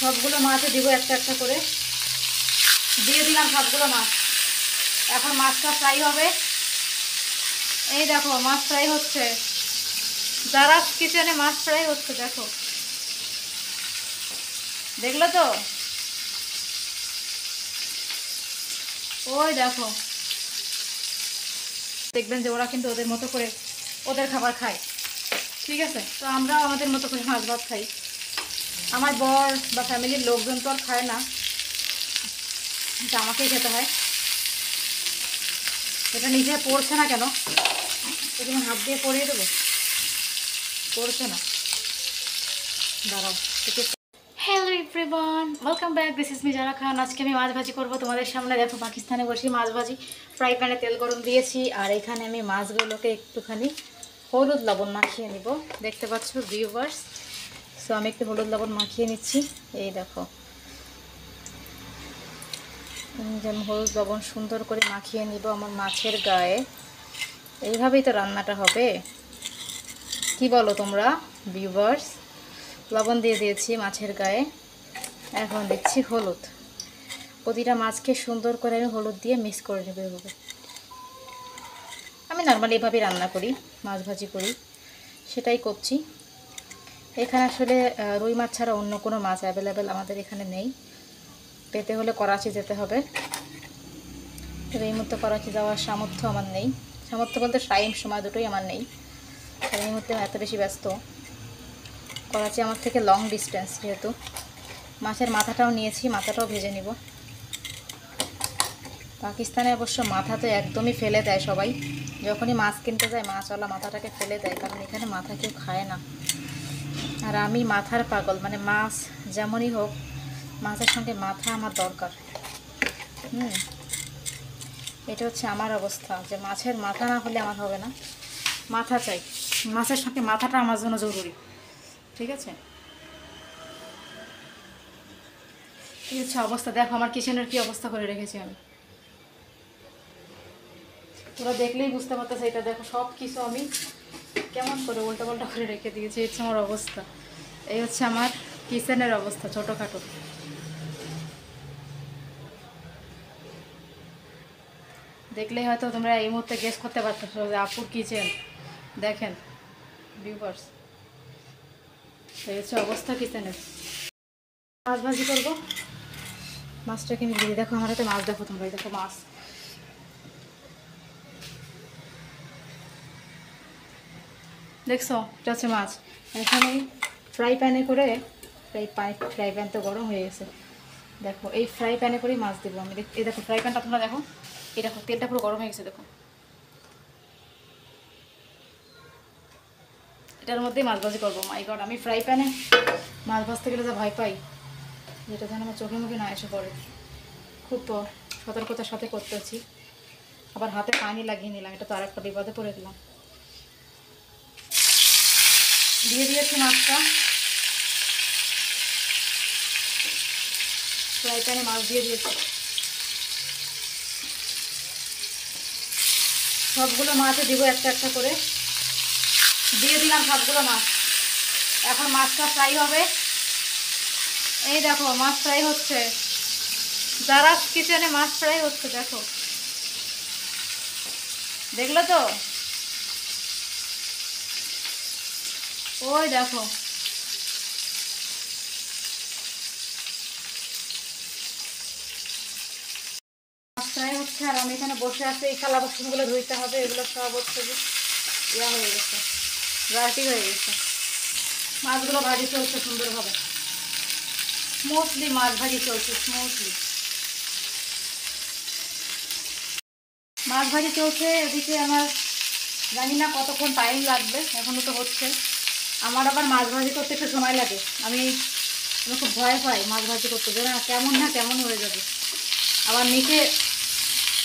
সবগুলো মাছে দিব একটা একটা করে। দিয়ে দিলাম সবগুলো মাছ। এখন মাছটা ফ্রাই হবে। এই দেখো মাছ ফ্রাই হচ্ছে, যারা কিচেনে মাছ ফ্রাই হচ্ছে দেখো, দেখলো তো? ওই দেখো, দেখবেন যে ওরা কিন্তু ওদের মতো করে ওদের খাবার খায়, ঠিক আছে? তো আমরাও আমাদের মতো করে মাছ ভাত খাই। আমার বর বা ফ্যামিলির লোকজন তো আর খায় না, এটা আমাকেই খেতে হয়। এটা নিজে পড়ছে না কেন? এটা হাত দিয়ে পরিয়ে দেবো, পড়ছে না, দাঁড়াও। Hello everyone, welcome back, this is me যারা খান। আজকে আমি মাছ ভাজি করবো তোমাদের সামনে। দেখো পাকিস্তানে বসে মাছ ভাজি, ফ্রাই প্যানে তেল গরম দিয়েছি, আর এখানে আমি মাছগুলোকে একটুখানি হলুদ লবণ মাখিয়ে নিব। দেখতে পাচ্ছ ভিউয়ার্স? সো আমি একটু হলুদ লবণ মাখিয়ে নিচ্ছি। এই দেখো, যেমন হলুদ লবণ সুন্দর করে মাখিয়ে নিব আমার মাছের গায়ে। এইভাবেই তো রান্নাটা হবে, কি বলো তোমরা ভিউয়ার্স? লবণ দিয়ে দিয়েছি মাছের গায়ে, এখন দিচ্ছি হলুদ। প্রতিটা মাছকে সুন্দর করে আমি হলুদ দিয়ে মিক্স করে নেব। এভাবে আমি নর্মালি এভাবেই রান্না করি, মাছ ভাজি করি, সেটাই করছি। এখানে আসলে রুই মাছ ছাড়া অন্য কোনো মাছ অ্যাভেলেবেল আমাদের এখানে নেই। পেতে হলে করাচি যেতে হবে। তবে এই মুহূর্তে করাচি যাওয়ার সামর্থ্য আমার নেই। সামর্থ্য বলতে টাইম, সময় দুটোই আমার নেই। আর এই মুহূর্তে এত বেশি ব্যস্ত। করাচি আমার থেকে লং ডিস্টেন্স, যেহেতু মাছের মাথাটাও নিয়েছি, মাথাটাও ভেজে নিব। পাকিস্তানে অবশ্য মাথা তো একদমই ফেলে দেয় সবাই, যখনই মাছ কিনতে যায় মাছওয়ালা মাথাটাকে ফেলে দেয়, কারণ এখানে মাথা কেউ খায় না। আর আমি মাথার পাগল, মানে মাছ যেমনই হোক মাছের সঙ্গে মাথা আমার দরকার। এটা হচ্ছে আমার অবস্থা, যে মাছের মাথা না হলে আমার হবে না, মাথা চাই। মাছের সঙ্গে মাথাটা আমার জন্য জরুরি, ঠিক আছে? এই হচ্ছে অবস্থা। দেখো আমার কিচেনের কি অবস্থা করে রেখেছি আমি, তোরা দেখলেই বুঝতে পারতেছে। এটা দেখো সব কিছু আমি কেমন করে উল্টা পাল্টা করে রেখে দিয়েছি। এই হচ্ছে আমার অবস্থা, এই হচ্ছে আমার কিচেনের অবস্থা, ছোটোখাটো। দেখলেই হয়তো তোমরা এই মুহূর্তে গেস করতে পারতেছো যে আপুর কিচেন। দেখেন ভিউয়ার্স, এই হচ্ছে অবস্থা কিচেনের। মাছ ভাজি করবো, মাছটাকে আমি দিয়ে, দেখো আমার হাতে মাছ, দেখো তোমরা, দেখো মাছ, দেখছো? এটা হচ্ছে মাছ। এখানে ফ্রাই প্যানে করে, ফ্রাই প্যান তো গরম হয়ে গেছে, দেখো এই ফ্রাই প্যানে করেই মাছ দেবো আমি। এই দেখো ফ্রাই প্যানটা তোমরা দেখো, এই দেখো তেলটা পুরো গরম হয়ে গেছে, দেখো এটার মধ্যেই মাছ ভাজি করবো। মাই গড, আমি ফ্রাই প্যানে মাছ ভাজতে গেলে যা ভয় পাই, যেটা যেন আমার চোখে মুখে না এসে পড়ে। খুব সতর্কতার সাথে করতেছি। আবার হাতে পানি লাগিয়ে নিলাম, এটা তো আর একটা বিপদে পড়ে গেলাম। দিয়ে দিয়েছি মাছটা, ফ্রাই প্যানে মাছ দিয়ে দিয়েছি। সবগুলো মাছে দিব একটা একটা করে। দিয়ে দিলাম সবগুলো মাছ। এখন মাছটা ফ্রাই হবে। এই দেখো মাছ ফ্রাই হচ্ছে, যারা কিচেনে মাছ ফ্রাই হচ্ছে দেখো, দেখলো তো? ওই দেখো, মাছ ফ্রাই হচ্ছে, আর আমি এখানে বসে আছি। এই থালা বাসনগুলো ধুইতে হবে, এগুলো সব হচ্ছে যে ইয়া হয়ে গেছে, রাটি হয়ে গেছে। মাছগুলো ভাজি চলছে সুন্দরভাবে, স্মুথলি মাছ ভাজি চলছে, স্মুথলি মাছ ভাজি চলছে। এদিকে আমার জানি না কতক্ষণ টাইম লাগবে, এখনও তো হচ্ছে। আমার আবার মাছ ভাজি করতে একটু সময় লাগে। আমি খুব ভয় পাই মাছ ভাজি করতে, যে না কেমন হয়ে যাবে। আবার নিচে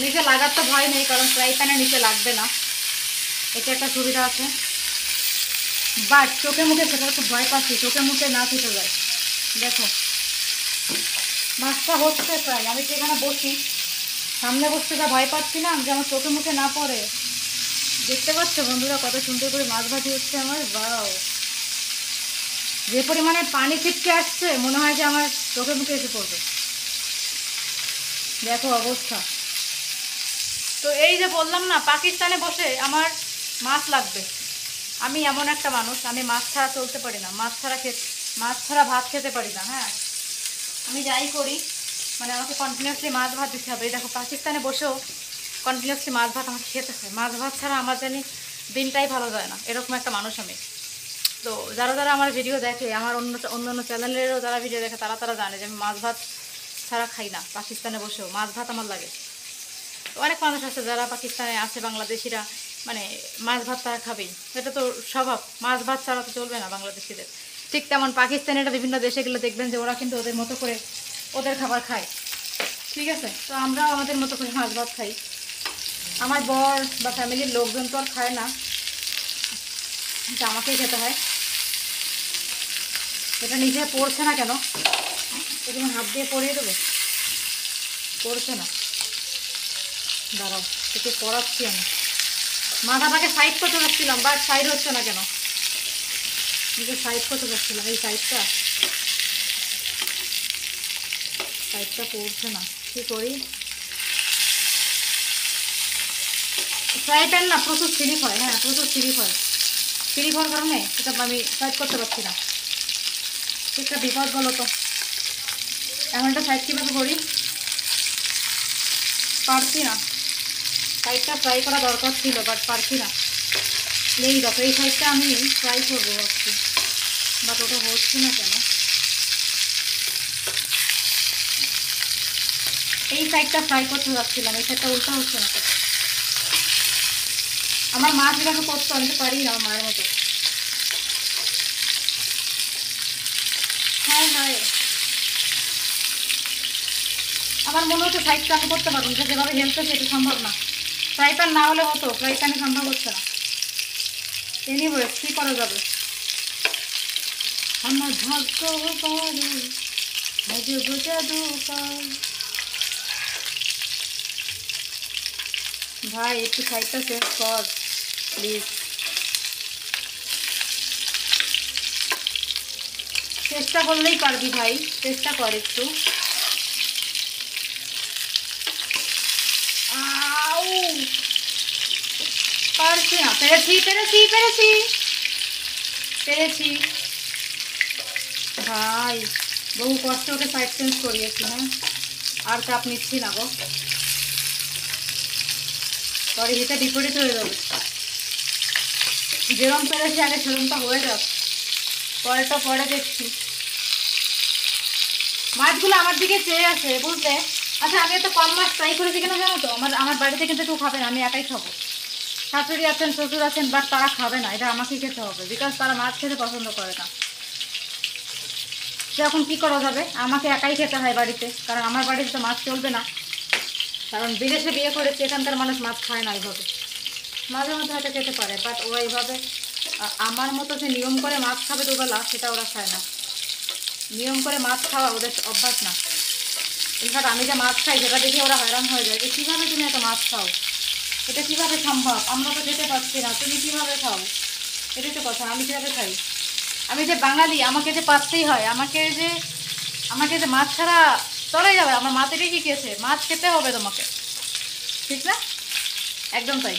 নিচে লাগার তো ভয় নেই, কারণ ফ্রাই প্যানে নিচে লাগবে না, এটা একটা সুবিধা আছে। বাট চোখে মুখে সেটা খুব ভয় পাচ্ছি, চোখে মুখে না ছুটে যায়। দেখো মাছটা হচ্ছে প্রায়, আমি সেখানে বসি, সামনে বসতে যা ভয় পাচ্ছি না, যে আমার চোখে মুখে না পড়ে। দেখতে পাচ্ছ বন্ধুরা কত সুন্দর করে মাছ ভাজি হচ্ছে আমার? বাও, যে পরিমাণে পানি ছিটকে আসছে মনে হয় যে আমার চোখে মুখে এসে পড়বে। দেখো অবস্থা। তো এই যে বললাম না, পাকিস্তানে বসে আমার মাছ লাগবে। আমি এমন একটা মানুষ, আমি মাছ ছাড়া চলতে পারি না, মাছ ছাড়া ভাত খেতে পারি না। হ্যাঁ, আমি যাই করি মানে আমাকে কন্টিনিউয়াসলি মাছ ভাত দিতে হবে। দেখো পাকিস্তানে বসেও কন্টিনিউয়াসলি মাছ ভাত আমাকে খেতে হয়। মাছ ভাত ছাড়া আমার জানি দিনটাই ভালো যায় না, এরকম একটা মানুষ আমি। তো যারা যারা আমার ভিডিও দেখে, আমার অন্যান্য চ্যানেলেরও যারা ভিডিও দেখে, তারা জানে যে আমি মাছ ভাত ছাড়া খাই না। পাকিস্তানে বসেও মাছ ভাত আমার লাগে। তো অনেক মানুষ আছে যারা পাকিস্তানে আছে, বাংলাদেশিরা, মানে মাছ ভাত তারা খাবেই, এটা তো স্বভাব। মাছ ভাত ছাড়া তো চলবে না বাংলাদেশিদের। ঠিক তেমন পাকিস্তানিরা বিভিন্ন দেশে গেলে দেখবেন যে ওরা কিন্তু ওদের মতো করে ওদের খাবার খায়, ঠিক আছে? তো আমরাও আমাদের মতো করে মাছ ভাত খাই। আমার বর বা ফ্যামিলির লোকজন তো আর খায় না, এটা আমাকেই খেতে হয়। এটা নিজে পড়ছে না কেন? এটা হাত দিয়ে পরিয়ে দেবো, পড়ছে না, দাঁড়াও একে পড়াচ্ছি আমি। মাথাটাকে সাইড করতে যাচ্ছিলাম, বাট সাইড হচ্ছে না কেন? নিজে সাইড করতে যাচ্ছিলাম, এই সাইডটা পড়ছে না, কি করি? ফ্রাই প্যান না প্রচুর স্লিপ হয়, হ্যাঁ প্রচুর স্লিপ হওয়ার কারণে এটা আমি সাইড করতে পারছি না। একটা বিপদ বলো তো, এমন একটা সাইড কীভাবে করি? পারছি না। সাইডটা ফ্রাই করা দরকার ছিল, বাট পারছি না। এই দেখো এই সাইডটা আমি ফ্রাই করবো ভাবছি, বাট ওটা হচ্ছে না কেন? এই সাইডটা ফ্রাই করতে যাচ্ছিলাম, এই সাইডটা উল্টা হচ্ছে না। আমার মা যেভাবে করতো আমি তো পারি না আমার মায়ের মতো। হ্যাঁ হ্যাঁ, আমার মনে হচ্ছে সাইডটা আমি করতে পারবো না, যেভাবে হেল্প করছে এটা সম্ভব না। ফ্রাই প্যান না হলে হতো, ফ্রাই প্যানে সম্ভব হচ্ছে না। এনিওয়ে কী করা যাবে? আমার ভাগ্য ভাই একটু সাইডটা চেঞ্জ কর প্লিজ। চেষ্টা করলেই পারবি ভাই, চেষ্টা কর একটু। পারছি না। পেরেছি ভাই, বহু কষ্ট ওকে সাইড চেঞ্জ করিয়েছি। হ্যাঁ, আর চাপ নিচ্ছি না গো, পরে হিতে বিপরীত হয়ে যাবে। যেরম পেরেছি আগে সেরমটা হয়ে যাক, পরেরটা পরে দেখছি। মাছগুলো আমার দিকে চেয়ে আসে, বুঝলে? আচ্ছা আমি এত কম মাছ ট্রাই করেছি কেন জানো তো? আমার বাড়িতে কিন্তু কেউ খাবে না, আমি একাই খাবো। শাশুড়ি আছেন, শ্বশুর আছেন, বাট তারা খাবে না, এটা আমাকেই খেতে হবে, বিকজ তারা মাছ খেতে পছন্দ করে না। এখন কি করা যাবে? আমাকে একাই খেতে হয় বাড়িতে, কারণ আমার বাড়িতে তো মাছ চলবে না, কারণ বিদেশে বিয়ে করেছে, এখানকার মানুষ মাছ খায় না এইভাবে। মাঝে মধ্যে হয়তো খেতে পারে, বাট ওরা এইভাবে আমার মতো যে নিয়ম করে মাছ খাবে দুবেলা, সেটা ওরা খায় না। নিয়ম করে মাছ খাওয়া ওদের অভ্যাস না। ইনফ্যাক্ট আমি যে মাছ খাই সেটা দেখে ওরা হয়রান হয়ে যায় যে কীভাবে তুমি এত মাছ খাও, এটা কীভাবে সম্ভব? আমরা তো খেতে পারছি না, তুমি কীভাবে খাও? এটাই তো কথা, আমি কীভাবে খাই? আমি যে বাঙালি, আমাকে যে পারতেই হয়, আমাকে যে মাছ ছাড়া চলে যাবে, আমার মা থেকে শিখিয়েছে মাছ খেতে হবে তোমাকে, ঠিক না? একদম তাই।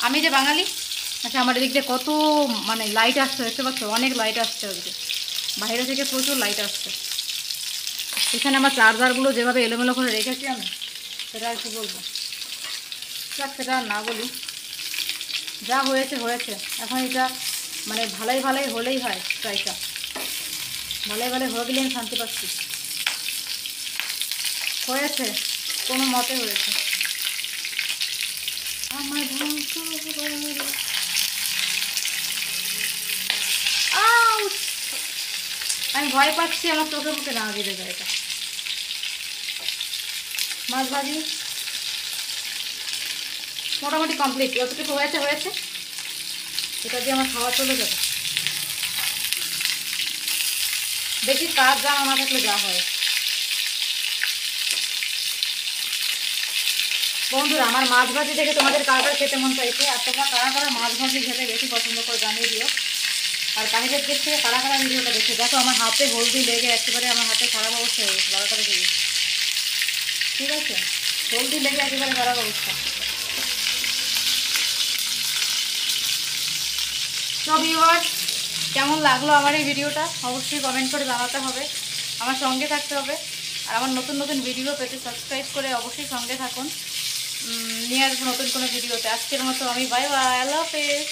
আমি যে বাঙালি। আচ্ছা আমার এদিক দিয়ে কত মানে লাইট আসছে, দেখতে পাচ্ছ? অনেক লাইট আসছে ওদিকে, বাইরে থেকে প্রচুর লাইট আসছে। এখানে আমার চার্জারগুলো যেভাবে এলোমেলো করে রেখেছি আমি, সেটা আর কি বলবো। সেটা আর না বলি, যা হয়েছে হয়েছে। এখন এটা মানে ভালোই হলেই হয়, ট্রাইটা ভালোই হয়ে গেলে আমি শান্তি পাচ্ছি। হয়েছে, কোনো মতে হয়েছে। আমার আমি ভয় পাচ্ছি আমার চোখে মুখে না দিতে যায়। এটা মাছ ভাজি মোটামুটি কমপ্লিট, যতটুকু হয়েছে। এটা দিয়ে আমার খাওয়া চলে যাবে। বেশি কাজ জানা না থাকলে যা হয়। বন্ধুরা, আমার মাছ ভাজি দেখে তোমাদের কার খেতে মন চাইছে, আর তোমরা কারা মাছ ভাজি খেতে বেশি পছন্দ করে জানিয়ে দিও। আর বাইরের দেশ থেকে কারা কারা ভিডিওটা দেখে দেখো, আমার হাতে হলদি লেগে একেবারে আমার হাতে খারাপ অবস্থা হয়ে গেছে, 12টা বেজে গেছে। ঠিক আছে, হলদি লেগে একেবারে খারাপ অবস্থা। তো ভিউয়ার্স, কেমন লাগলো আমার এই ভিডিওটা অবশ্যই কমেন্ট করে জানাতে হবে, আমার সঙ্গে থাকতে হবে। আর আমার নতুন নতুন ভিডিও পেতে সাবস্ক্রাইব করে অবশ্যই সঙ্গে থাকুন। নিয়ে আসবো নতুন কোনো ভিডিওতে। আজকের মতো আমি বাই বাই, আল্লাহ হাফেজ।